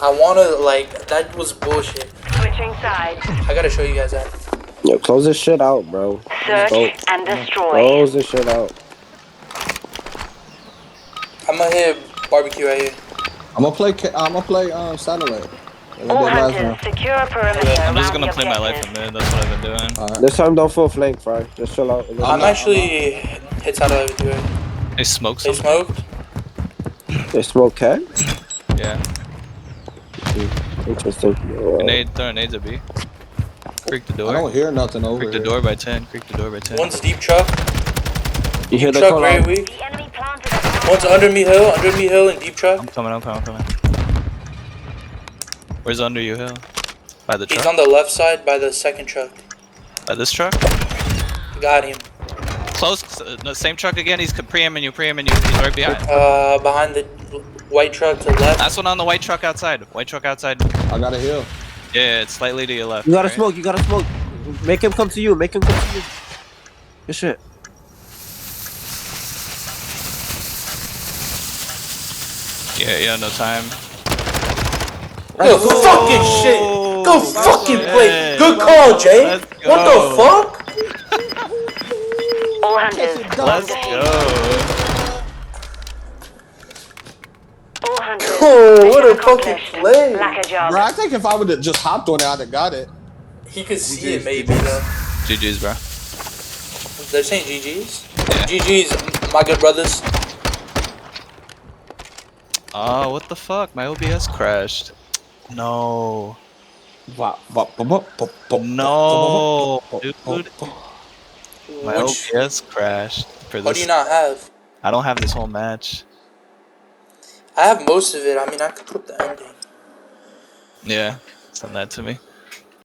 I wanna, like, that was bullshit. Switching sides. I gotta show you guys that. Yo, close this shit out, bro. Search Go. and destroy. Close this shit out. I'm gonna hit barbecue right here. I'm gonna play satellite. All hunters, secure a perimeter. I'm just around gonna the play my life objective. in mid. That's what I've been doing. Alright. This time don't full flank, Fry. Just chill out. I'm actually hit satellite with you. Right? They smoke They something. smoked. They smoke cat? Yeah. Interesting. Grenade, throwing nades at B. Creak the I door. don't hear nothing over Creak the here. door by 10. Creak the door by 10. One's deep truck. You hear Deep the truck call very out? weak. The enemy planted One's under me hill, and deep truck. I'm coming. Where's under you hill? By the He's truck? on the left side by the second truck. By this truck? Got him. Close. No, same truck again. He's pre-aiming you. He's right behind. Behind the white truck to the left. Last one on the white truck outside. White truck outside. I got a heal. Yeah, it's slightly to your left. You gotta right? smoke. You gotta smoke. Make him come to you. Make him come to you. Good shit. Yeah, no time. Good fucking shit. Good fucking play. Good call, Jay. Let's What the go. fuck? all hunters. Let's go. All hunters. Oh, what a Mission fucking accomplished. play. Black a job. Bro, I think if I would have just hopped on it, I'd have got it. He could see it maybe though. GG's, bro. They're saying GG's. Yeah. GG's, my good brothers. Oh, what the fuck? My OBS crashed. No. No, dude. My OBS crashed for What do this. you not have? I don't have this whole match. I have most of it. I mean, I could put the ending. Yeah, send that to me.